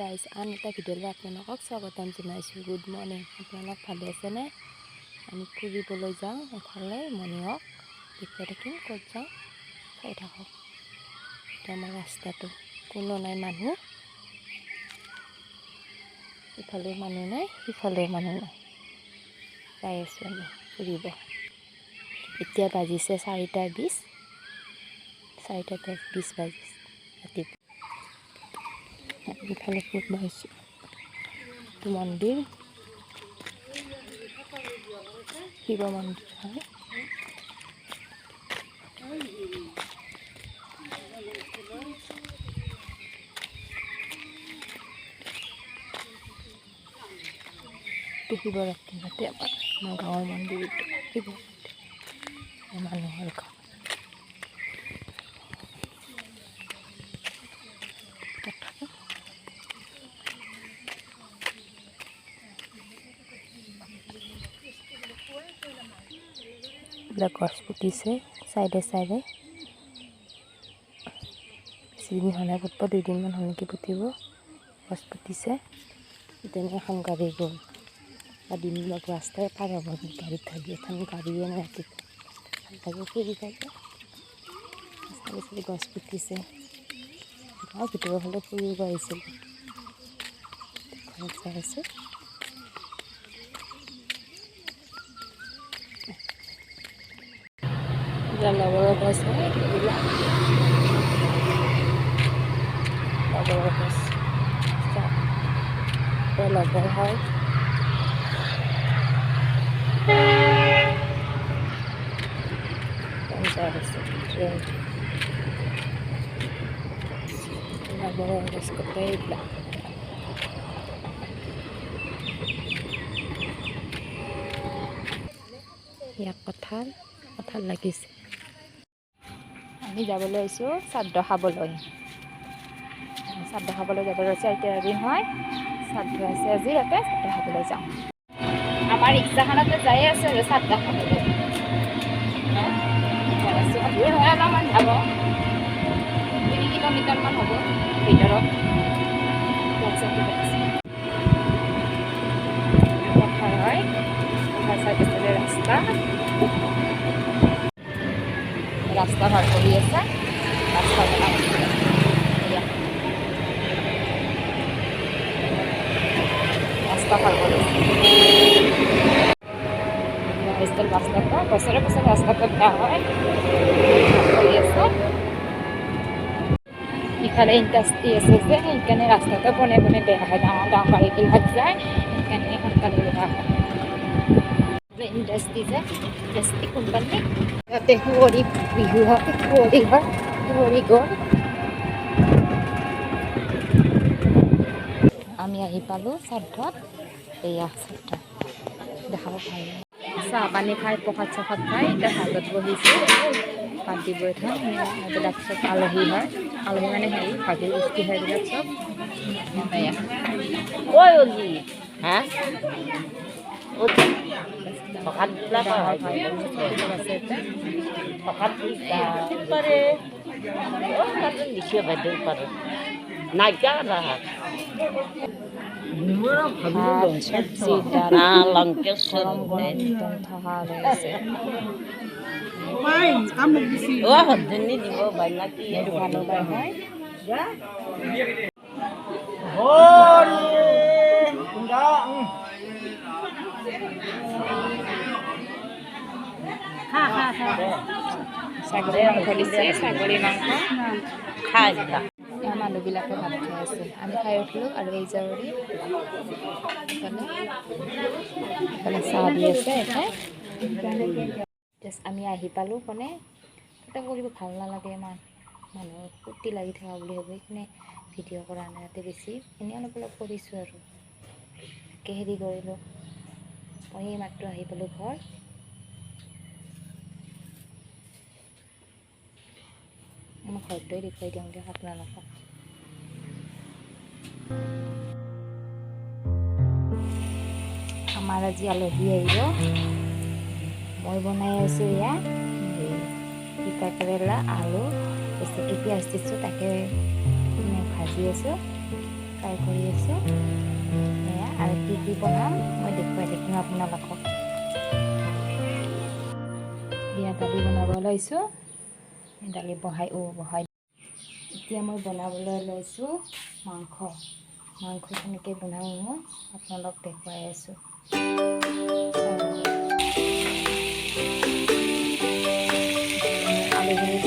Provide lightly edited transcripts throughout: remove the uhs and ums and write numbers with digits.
Guys আন এটা ভিডিঅ'লৈ আপোনালোকক স্বাগতম জনাইছোঁ। Good morning. আপোনালোক ভালে আছেনে? আমি ফুৰিবলৈ যাওঁ এফালে মৰ্ণিঙক দেখুৱাই থাকিম ক'ত যাওঁ চাই থাকক। এতিয়া আমাৰ ৰাস্তাটো কোনো নাই, মানুহ ইফালেও মানুহ নাই সিফালেও মানুহ নাই, যাই আছোঁ আমি ফুৰিব। এতিয়া বাজিছে 4:20 বাজিছে ৰাতিপুৱা। ইফালে ফুৰিব আহিছোঁ, এইটো মন্দিৰ শিৱ মন্দিৰ হয়। শিৱৰাত্ৰি পাতে আমাৰ গাঁৱৰ মন্দিৰ, এইটো শিৱৰাত্ৰি মানুহৰ ঘৰ। এইবিলাক গছ পুতিছে চাইডে চাইডে, বেছিদিন হোৱা নাই, পুতিব 2 দিনমান হ'ল নেকি পুতিব। গছ পুতিছে। তেনে এখন গাড়ী গ'ল বা দিনবিলাক ৰাস্তাই পাৰ হ'ব নেকি, গাড়ীত থাকি এখন গাড়ীয়ে নাই ৰাতিপুৱা ফুৰি থাকে। ৰাস্তা বেছি গছ পুতিছে, গাঁৱৰ ভিতৰৰ ফালে ফুৰিব আহিছিল। ঘৰত যাই আছোঁ। লগৰ গছ হয়, এইবিলাক লগৰ গছ লগৰ হয়। লগৰ গছ গোটেই এইবিলাক ইয়াত কঁঠাল লাগিছে। আমি যাবলৈ আহিছোঁ শ্ৰাদ্ধ খাবলৈ। শ্ৰাদ্ধ খাবলৈ যাব লৈছে, এতিয়া দিন হয় শ্ৰাদ্ধ আছে আজি, ইয়াতে শ্ৰাদ্ধ খাবলৈ যাওঁ। আমাৰ ৰিক্সাখনতে যাই আছে আৰু শ্ৰাদ্ধ খাবলৈ। দূৰ হয় অলপমান, যাব 2 কিলোমিটাৰমান হ'ব ভিতৰত। পথাৰ হয়, পথাৰ চাইডে ৰাস্তা ভাল কৰি আছে, ৰাস্তা বনাই আছে। ৰাস্তা ভাল কৰিছে, ৰাস্তাটো বছৰে বছৰে ৰাস্তাটো বেয়া হয়, কৰি আছে। ইফালে ইণ্ডাষ্ট্ৰি আছে যে, সেইকাৰণে ৰাস্তাটো বনে বনে বেয়া হয়, ডাঙৰ ডাঙৰ গাড়ীবিলাক যায়, সেইকাৰণে সোনকালে বেয়া হয়। ইণ্ডাষ্ট্ৰি যে, ইণ্ডাষ্ট্ৰি কোম্পানী, তাতে কুঁৱৰী বিহু হয়, কুঁৱৰী হয়, কুঁৱৰী গ'ল। আমি আহি পালোঁ শ্ৰাদ্ধত। এয়া শ্ৰাদ্ধ দেখাব ভাল, চাহ পানী খাই প্ৰসাদ চসাদ খাই এতিয়া ভাতত বহিছোঁ। ভাত দিব এখন, এইবিলাক চব আলহী হয়, আলহী মানে হেৰি ভাগি বস্তু হয়, এইবিলাক চব চব্জি গৰম গৰম থকা আছে। দোকানো পাই হয়। ছাগলী মাংস দিছে, ছাগলী মাংস খাই মানুহবিলাকে ভাত খাই আছে। আমি খাই উঠিলোঁ আৰু এই জাউৰি ইফালে চাহ দি আছে। আমি আহি পালোঁ, মানে তাতে কৰিব ভাল নালাগে, মানুহৰ ফূৰ্তি লাগি থকা বুলি ভাবি সেইখিনি ভিডিঅ' কৰা নাই। ইয়াতে বেছি এনেই অলপ অলপ কৰিছোঁ আৰু হেৰি কৰিলোঁ। মই এই মাত্ৰ আহি পালোঁ ঘৰ। মই ঘৰটোৱে দেখুৱাই দিওঁ দিয়ক আপোনালোকক। আমাৰ আজি আলহী আহিব। মই বনাই আছোঁ এয়া তিতা কেৰেলা, আলু, বেছিকৈ পিঁয়াজ দিছোঁ, তাকে ভাজি আছোঁ। ফ্ৰাই কৰি আছোঁ আৰু কি বনাম মই দেখুৱাই থাকিম আপোনালোকক। এতিয়া দালি বনাব লৈছোঁ, দালি বহাই এতিয়া মই বনাবলৈ লৈছোঁ মাংস কেনেকৈ বনাওঁ মই আপোনালোক দেখুৱাই আছোঁ। আলুখিনি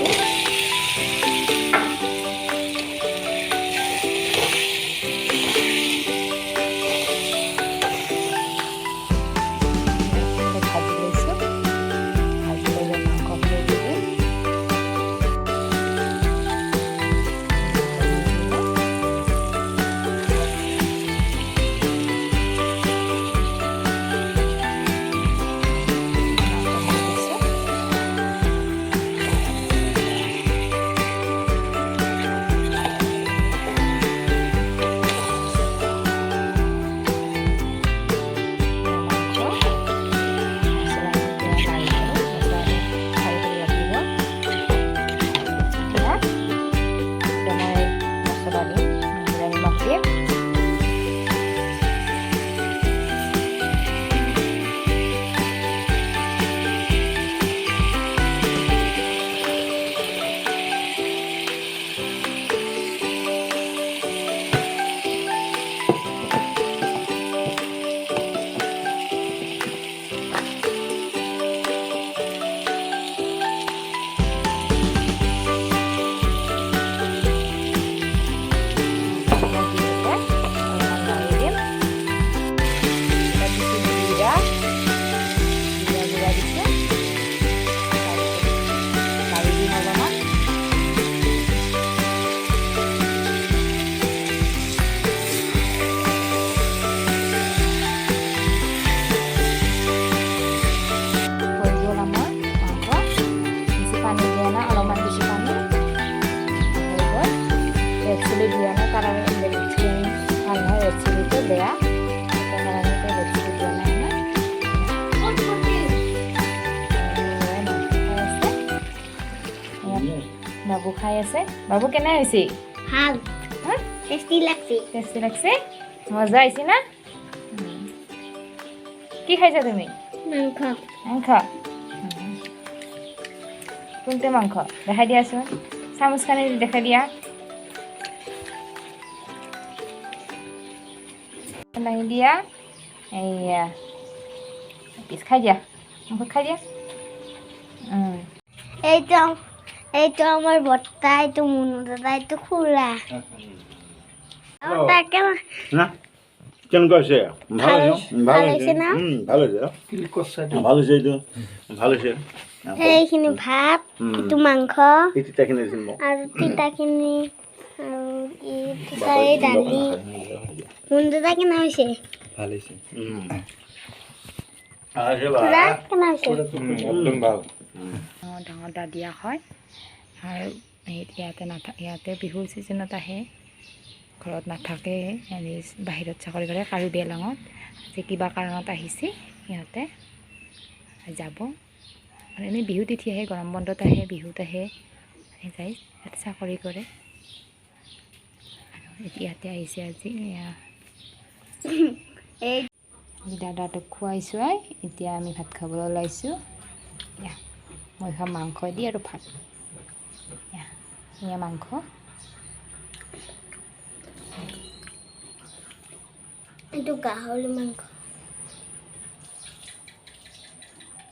বাবু খাই আছে। বাবু কেনে হৈছে? ভাল, টেষ্টি লাগছে। মজা আহিছে না? কি খাইছা তুমি? মাংস। কোনটো মাংস দেখাই দিয়াচোন, চামুচখানি দেখাই দিয়া। দাঙি দিয়া, এইয়া পিচ খাই দিয়া, মাংস খাই দিয়া। এইটো আমার বর্তা, এইটো মুনু দাদা, এইটো খুড়া। তাকে না কেন কইছে ভালো ভালো হইছে না? ভালো হইছে ভালো হইছে এইটো ভালো হইছে। এইখিনি ভাত, এইটো মাংস এই তিতাখিনি দিছিল মোক আৰু তিতাখিনি আৰু এই দালি। মুনু দাদা কেনে হৈছে? ভালো হইছে খুড়া কেনে হৈছে? একদম ভাল। ডাঙৰ দাদিয়া হয় আৰু ইয়াতে বিহুৰ ছিজনত আহে, ঘৰত নাথাকে, বাহিৰত চাকৰি কৰে কাৰ্বি আংলঙত। আজি কিবা কাৰণত আহিছে সিহঁতে, যাব আৰু এনেই বিহু তিথি আহে, গৰম বন্ধত আহে, বিহুত আহে, যায় ইয়াতে চাকৰি কৰে আৰু ইয়াতে আহিছে আজি। দাদাটোক খুৱাইছোঁ, এতিয়া আমি ভাত খাবলৈ ওলাইছোঁ। মই খাম মাংস দি আৰু ভাত। এয়া মাংস, এইটো গাহৰি মাংস।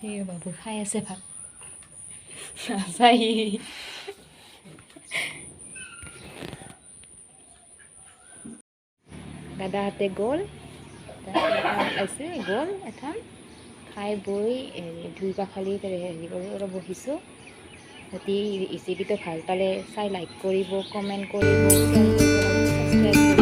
এই বাবু খাই আছে ভাত। নাচাই দাদাহঁতে গ'ল, আছে গ'ল এখন খাই বৈ ধুই পখালি হেৰি কৰি অলপ বহিছোঁ। যদি ৰেচিপিটো ভাল পালে চাই লাইক কৰিব, কমেণ্ট কৰিব, শ্বেয়াৰ কৰিব, ছাবস্ক্ৰাইব কৰিব।